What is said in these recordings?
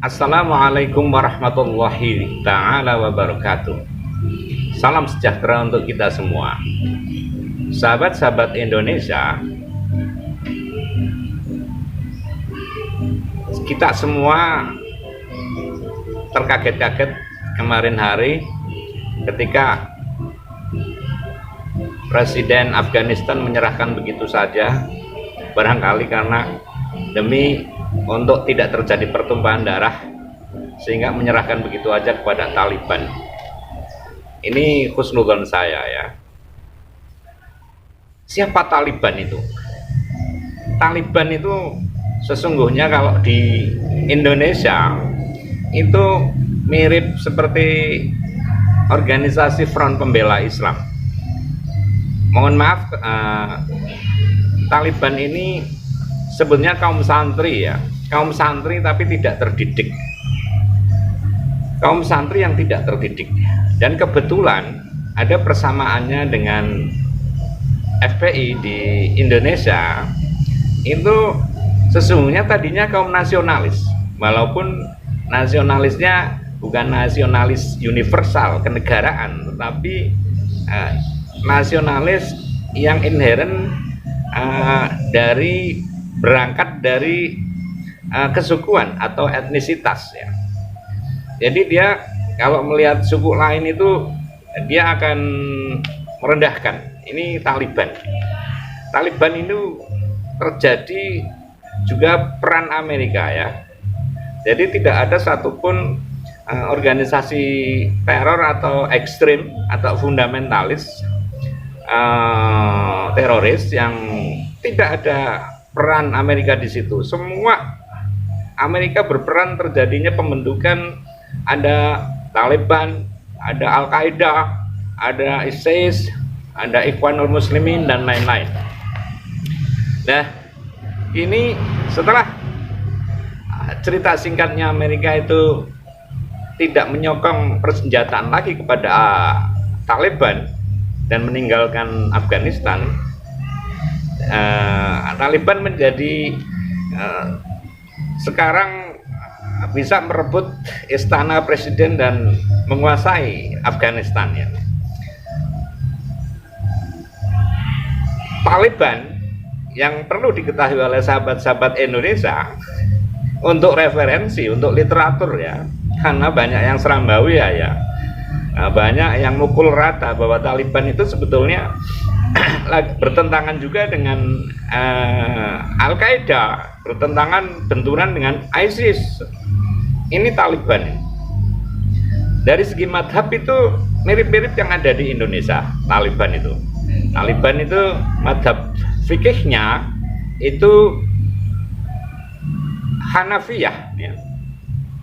Assalamualaikum warahmatullahi ta'ala wabarakatuh. Salam sejahtera untuk kita semua. Sahabat-sahabat Indonesia, kita semua terkaget-kaget kemarin hari ketika Presiden Afghanistan menyerahkan begitu saja, barangkali karena demi untuk tidak terjadi pertumpahan darah, sehingga menyerahkan begitu aja kepada Taliban. Ini husnudzon saya ya. Siapa Taliban itu? Taliban itu sesungguhnya kalau di Indonesia itu mirip seperti organisasi Front Pembela Islam. Mohon maaf, Taliban ini sebetulnya kaum santri ya, kaum santri tapi tidak terdidik, kaum santri yang tidak terdidik. Dan kebetulan ada persamaannya dengan FPI di Indonesia. Itu sesungguhnya tadinya kaum nasionalis, walaupun nasionalisnya bukan nasionalis universal kenegaraan, tetapi nasionalis yang inheren berangkat dari kesukuan atau etnisitas ya. Jadi dia kalau melihat suku lain itu dia akan merendahkan. Ini Taliban. Taliban itu terjadi juga peran Amerika ya. Jadi tidak ada satupun organisasi teror atau ekstrim atau fundamentalis teroris yang tidak ada peran Amerika di situ. Semua Amerika berperan terjadinya pembentukan, ada Taliban, ada Al-Qaeda, ada ISIS, ada Ikhwanul Muslimin dan lain-lain. Nah, ini setelah cerita singkatnya Amerika itu tidak menyokong persenjataan lagi kepada Taliban dan meninggalkan Afghanistan, Taliban menjadi sekarang bisa merebut istana presiden dan menguasai Afghanistan ya. Taliban yang perlu diketahui oleh sahabat-sahabat Indonesia untuk referensi, untuk literatur ya, karena banyak yang serambawi ya. Banyak yang mukul rata bahwa Taliban itu sebetulnya bertentangan juga dengan Al-Qaeda, bertentangan benturan dengan ISIS. Ini Taliban. Dari segi madhab itu mirip-mirip yang ada di Indonesia. Taliban itu madhab fikihnya itu Hanafiyah ya.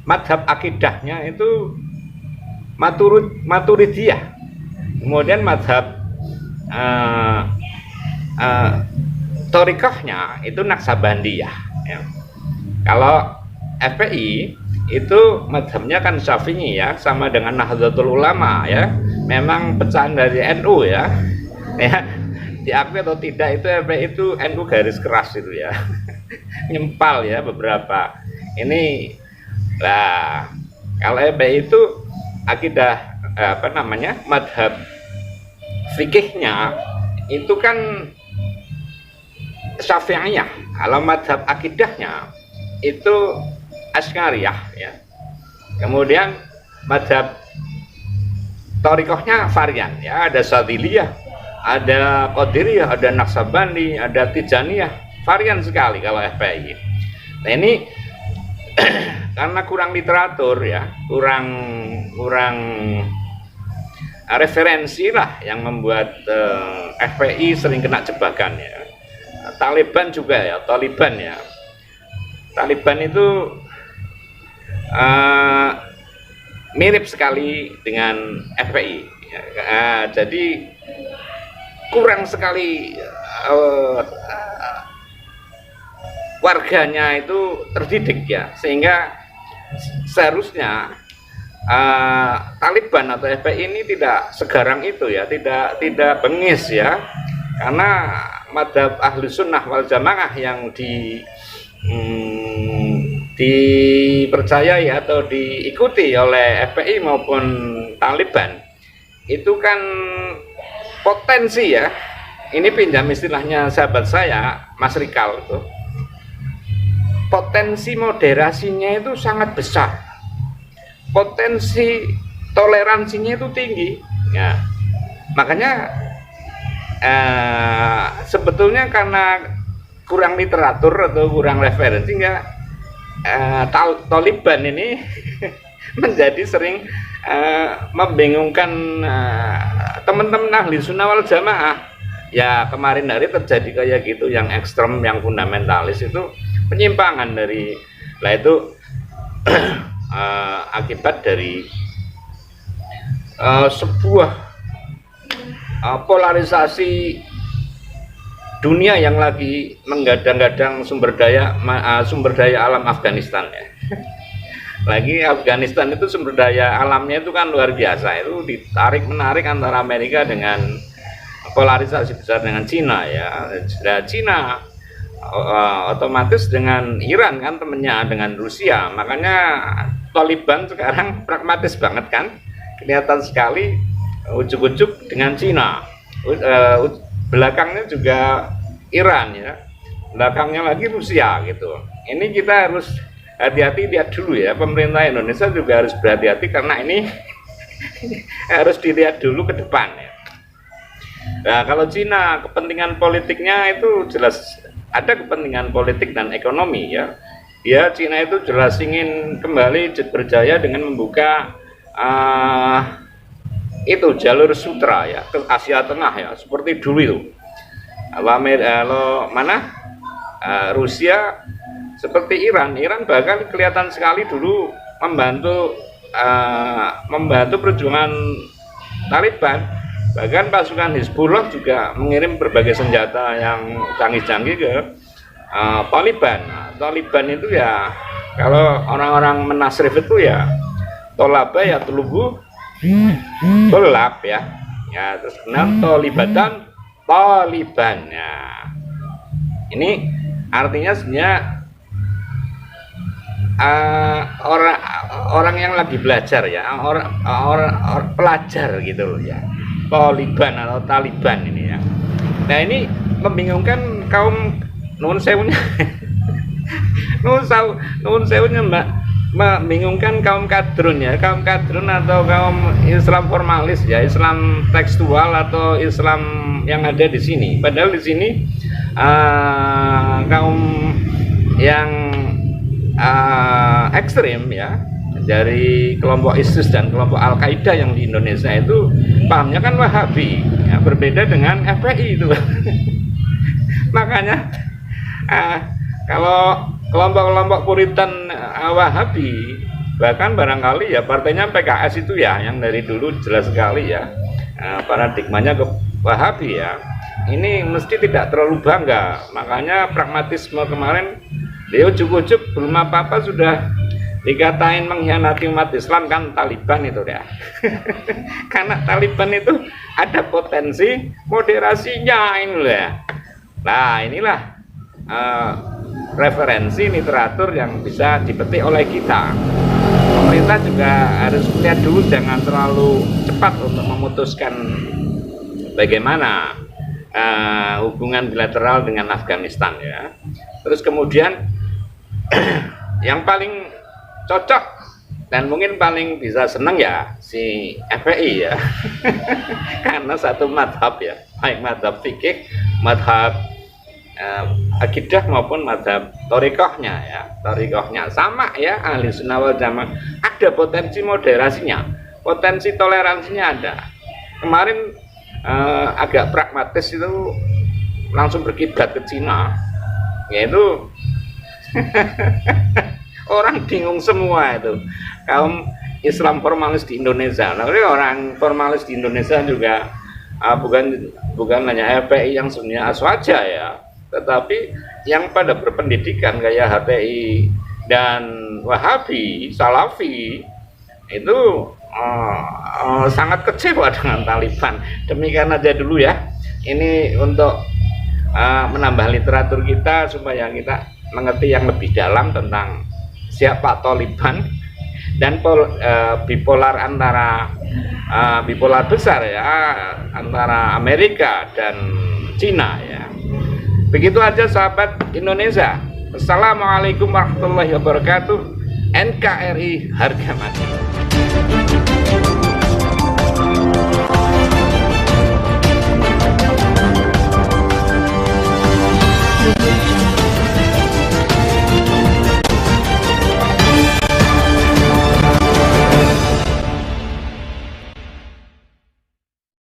Madhab akidahnya itu Maturidiyah. Kemudian madhab Thorikahnya itu Naksabandiyah ya. Kalau FPI itu madhabnya kan Syafi'i ya, sama dengan Nahdlatul Ulama ya, memang pecahan dari NU ya. Ya, diakui atau tidak itu FPI itu NU garis keras itu ya. Nyempal ya beberapa. Ini lah, kalau FPI itu akidah madhab fikihnya itu kan Syafi'iyah. Kalau madhab akidahnya itu Asy'ariyah ya. Kemudian madhab Thorikohnya varian ya, ada Sadiliyah, ada Qadiriyah, ada Naksabandi, ada Tijaniyah, varian sekali kalau FPI. Nah ini karena kurang literatur ya, kurang referensi lah yang membuat FPI sering kena jebakan ya. Taliban juga ya, Taliban itu mirip sekali dengan FPI ya. Jadi kurang sekali warganya itu terdidik ya, sehingga seharusnya Taliban atau FPI ini tidak segarang itu ya, tidak bengis ya, karena madhab ahlu sunnah wal jamaah yang dipercayai atau diikuti oleh FPI maupun Taliban, itu kan potensi ya. Ini pinjam istilahnya sahabat saya, Mas Rikal itu. Potensi moderasinya itu sangat besar. Potensi toleransinya itu tinggi. Ya. Makanya sebetulnya karena kurang literatur atau kurang referensi Taliban ini menjadi sering membingungkan teman-teman ahli sunnah wal jamaah. Ya kemarin hari terjadi kayak gitu, yang ekstrem, yang fundamentalis itu penyimpangan dari, lah itu akibat dari sebuah polarisasi dunia yang lagi menggadang-gadang sumber daya alam Afghanistan ya. Lagi Afghanistan itu sumber daya alamnya itu kan luar biasa, itu ditarik menarik antara Amerika dengan polarisasi besar dengan Cina ya. Cina otomatis dengan Iran kan temennya, dengan Rusia. Makanya Taliban sekarang pragmatis banget kan, kelihatan sekali ujuk-ujuk dengan Cina, belakangnya juga Iran ya, belakangnya lagi Rusia gitu. Ini kita harus hati-hati, lihat dulu ya, pemerintah Indonesia juga harus berhati-hati karena ini harus dilihat dulu ke depan ya. Nah kalau Cina kepentingan politiknya itu jelas ada kepentingan politik dan ekonomi ya. Ya Cina itu jelas ingin kembali berjaya dengan membuka itu jalur sutra ya ke Asia Tengah ya, seperti dulu itu. Kalau Rusia seperti Iran bahkan kelihatan sekali dulu membantu perjuangan Taliban. Bahkan pasukan Hizbullah juga mengirim berbagai senjata yang canggih-canggih ke Taliban. Taliban itu ya, kalau orang-orang menasrif itu ya tolaba ya tulubu tolab ya. Ya terus kenal Taliban ya. Ini artinya sebenarnya orang yang lagi belajar ya, orang pelajar gitu loh ya. Taliban atau Taliban ini ya. Nah ini membingungkan kaum nuwun sewunya nuwun sewunya Mbak, membingungkan kaum kadrun ya, kaum kadrun atau kaum Islam formalis ya, Islam tekstual atau Islam yang ada di sini. Padahal di sini kaum yang ekstrim ya, dari kelompok ISIS dan kelompok Al-Qaeda yang di Indonesia itu pahamnya kan Wahabi ya, berbeda dengan FPI itu. Makanya kalau kelompok-kelompok Puritan Wahabi, bahkan barangkali ya partainya PKS itu ya, yang dari dulu jelas sekali ya paradigmanya ke Wahabi ya, ini mesti tidak terlalu bangga. Makanya pragmatisme kemarin dia ujuk-ujuk belum apa-apa sudah dikatain mengkhianati umat Islam kan Taliban itu ya. Karena Taliban itu ada potensi moderasinya ini loh ya. Nah inilah referensi literatur yang bisa dipetik oleh kita. Pemerintah juga harus lihat dulu, jangan terlalu cepat untuk memutuskan bagaimana hubungan bilateral dengan Afghanistan ya. Terus kemudian yang paling cocok dan mungkin paling bisa seneng ya si FPI ya. Karena satu madhab ya, baik madhab fikih, madhab akidah maupun madhab torikohnya ya, torikohnya sama ya, ahli sunnah wal jamaah. Ada potensi moderasinya, potensi toleransinya ada. Kemarin agak pragmatis itu langsung berkiblat ke Cina, yaitu orang bingung semua itu kaum Islam formalis di Indonesia. Nah, orang formalis di Indonesia juga bukan hanya FPI yang sebenarnya aswaja ya, tetapi yang pada berpendidikan kayak HTI dan Wahabi, Salafi itu sangat kecewa dengan Taliban. Demikian aja dulu ya. Ini untuk menambah literatur kita supaya kita mengerti yang lebih dalam tentang siapa Taliban dan bipolar antara bipolar besar ya antara Amerika dan Cina ya. Begitu aja sahabat Indonesia. Assalamualaikum warahmatullahi wabarakatuh. NKRI harga mati.